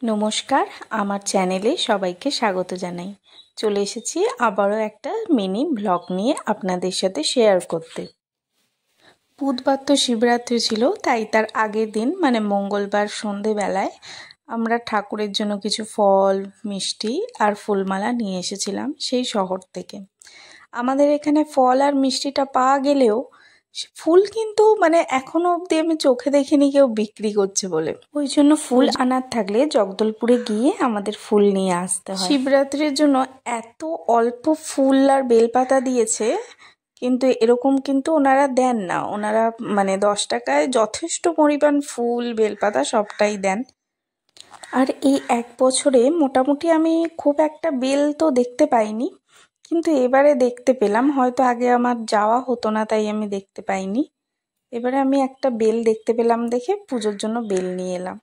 নমস্কার, আমার চ্যানেলে সবাইকে স্বাগত জানাই। চলে এসেছি আবারও একটা মিনি ব্লগ নিয়ে আপনাদের সাথে শেয়ার করতে। বুধবার তো শিবরাত্রি ছিল, তাই তার আগের দিন মানে মঙ্গলবার সন্ধেবেলায় আমরা ঠাকুরের জন্য কিছু ফল, মিষ্টি আর ফুলমালা নিয়ে এসেছিলাম সেই শহর থেকে। আমাদের এখানে ফল আর মিষ্টিটা পাওয়া গেলেও ফুল কিন্তু মানে এখনো অবধি আমি চোখে দেখিনি কেউ বিক্রি করছে বলে। ওই জন্য ফুল আনার থাকলে জগদলপুরে গিয়ে আমাদের ফুল নিয়ে আসতে হয়। শিবরাত্রির জন্য এত অল্প ফুল আর বেলপাতা দিয়েছে, কিন্তু এরকম কিন্তু ওনারা দেন না। ওনারা মানে 10 টাকায় যথেষ্ট পরিমাণ ফুল, বেলপাতা সবটাই দেন। আর এই এক বছরে মোটামুটি আমি খুব একটা বেল তো দেখতে পাইনি, কিন্তু এবারে দেখতে পেলাম। হয়তো আগে আমার যাওয়া হতো না তাই আমি দেখতে পাইনি। এবারে আমি একটা বেল দেখতে পেলাম দেখে পুজোর জন্য বেল নিয়ে এলাম।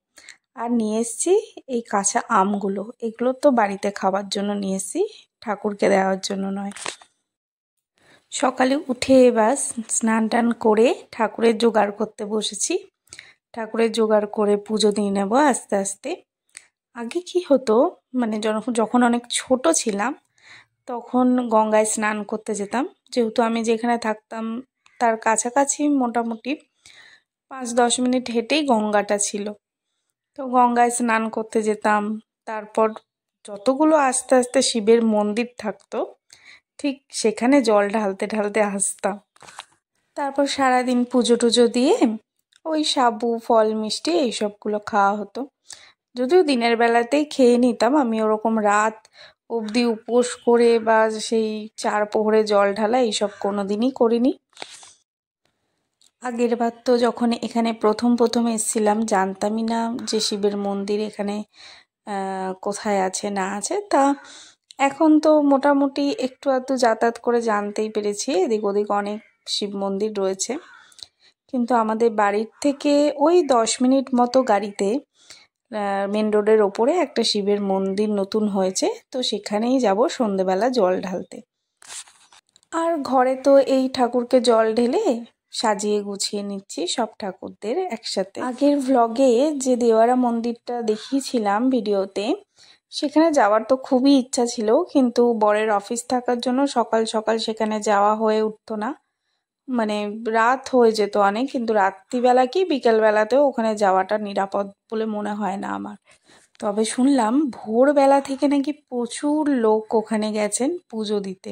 আর নিয়ে এসেছি এই কাঁচা আমগুলো। এগুলো তো বাড়িতে খাওয়ার জন্য নিয়ে এসেছি, ঠাকুরকে দেওয়ার জন্য নয়। সকালে উঠে এবার স্নান টান করে ঠাকুরের জোগাড় করতে বসেছি। ঠাকুরের জোগাড় করে পুজো দিয়ে নেব আস্তে আস্তে। আগে কি হতো, মানে যখন অনেক ছোট ছিলাম তখন গঙ্গায় স্নান করতে যেতাম। যেহেতু আমি যেখানে থাকতাম তার কাছাকাছি মোটামুটি 5-10 মিনিট হেঁটেই গঙ্গাটা ছিল। তো গঙ্গায় স্নান করতে যেতাম। তারপর যতগুলো আস্তে আস্তে শিবের মন্দির থাকতো ঠিক সেখানে জল ঢালতে ঢালতে আসতাম। তারপর সারাদিন পুজো টুজো দিয়ে ওই সাবু, ফল, মিষ্টি এইসবগুলো খাওয়া হতো। যদিও দিনের বেলাতেই খেয়ে নিতাম, আমি ওরকম রাত অবধি উপোস করে বা সেই 4 প্রহরে জল ঢালা এইসব কোনো দিনই করিনি। আগের বার তো যখন এখানে প্রথম এসেছিলাম জানতামই না যে শিবের মন্দির এখানে কোথায় আছে না আছে। তা এখন তো মোটামুটি একটু আধটু যাতায়াত করে জানতেই পেরেছি এদিক ওদিক অনেক শিব মন্দির রয়েছে। কিন্তু আমাদের বাড়ির থেকে ওই 10 মিনিট মতো গাড়িতে মেন রোডের ওপরে একটা শিবের মন্দির নতুন হয়েছে, তো সেখানেই যাব সন্ধেবেলা জল ঢালতে। আর ঘরে তো এই ঠাকুরকে জল ঢেলে সাজিয়ে গুছিয়ে নিচ্ছি সব ঠাকুরদের একসাথে। আগের ভ্লগে যে দেওয়ারা মন্দিরটা দেখিয়েছিলাম ভিডিওতে, সেখানে যাওয়ার তো খুবই ইচ্ছা ছিল, কিন্তু বরের অফিস থাকার জন্য সকাল সকাল সেখানে যাওয়া হয়ে উঠতো না। মানে রাত হয়ে যেত অনেক, কিন্তু রাত্রিবেলা কি বিকেলবেলাতেও ওখানে যাওয়াটা নিরাপদ বলে মনে হয় না আমার। তবে শুনলাম ভোরবেলা থেকে নাকি প্রচুর লোক ওখানে গেছেন পুজো দিতে।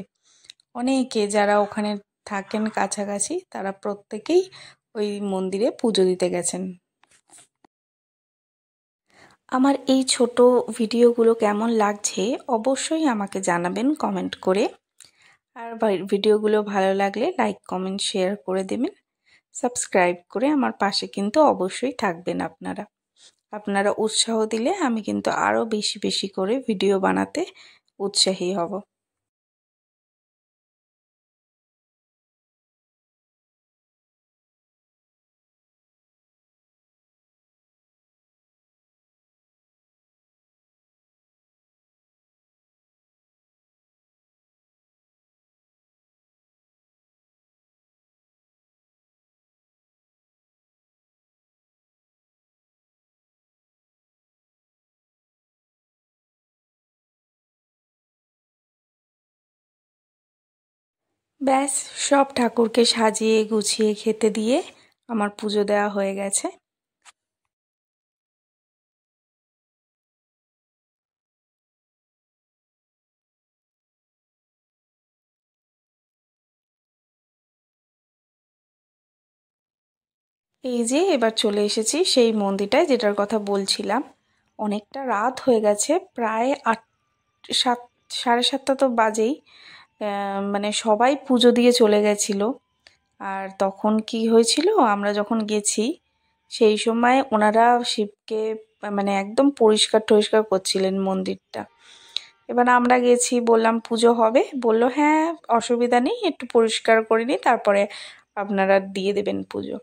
অনেকে যারা ওখানে থাকেন কাছাকাছি তারা প্রত্যেকেই ওই মন্দিরে পুজো দিতে গেছেন। আমার এই ছোট ভিডিওগুলো কেমন লাগছে অবশ্যই আমাকে জানাবেন কমেন্ট করে। আর ভিডিওগুলো ভালো লাগলে লাইক, কমেন্ট, শেয়ার করে দেবেন। সাবস্ক্রাইব করে আমার পাশে কিন্তু অবশ্যই থাকবেন আপনারা। আপনারা উৎসাহ দিলে আমি কিন্তু আরও বেশি বেশি করে ভিডিও বানাতে উৎসাহী হব। ব্যাস, সব ঠাকুরকে সাজিয়ে গুছিয়ে খেতে দিয়ে আমার পুজো দেওয়া হয়ে গেছে। এই যে এবার চলে এসেছি সেই মন্দিরটায় যেটার কথা বলছিলাম। অনেকটা রাত হয়ে গেছে, প্রায় 7, 7:30 তো বাজেই। মানে সবাই পুজো দিয়ে চলে গেছিলো। আর তখন কি হয়েছিল, আমরা যখন গেছি সেই সময় ওনারা শিবকে মানে একদম পরিষ্কার টরিষ্কার করছিলেন মন্দিরটা। এবার আমরা গেছি, বললাম পুজো হবে, বললো হ্যাঁ অসুবিধা নেই, একটু পরিষ্কার করে নিই তারপরে আপনারা দিয়ে দেবেন পুজো।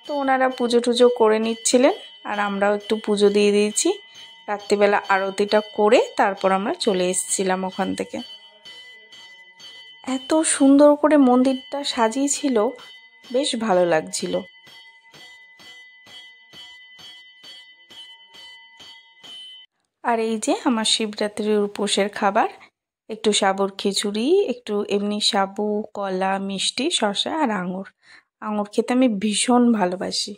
তো ওনারা পুজো টুজো করে নিচ্ছিলেন আর আমরাও একটু পুজো দিয়ে দিয়েছি। রাত্রিবেলা আরতিটা করে তারপর আমরা চলে এসেছিলাম ওখান থেকে। এত সুন্দর করে মন্দিরটা সাজিয়েছিল, বেশ ভালো লাগছিল। আর এই যে আমার শিবরাত্রির উপোসের খাবার, একটু সাবুর খিচুড়ি, একটু এমনি সাবু, কলা, মিষ্টি, শসা আর আঙুর। আঙুর খেতে আমি ভীষণ ভালোবাসি।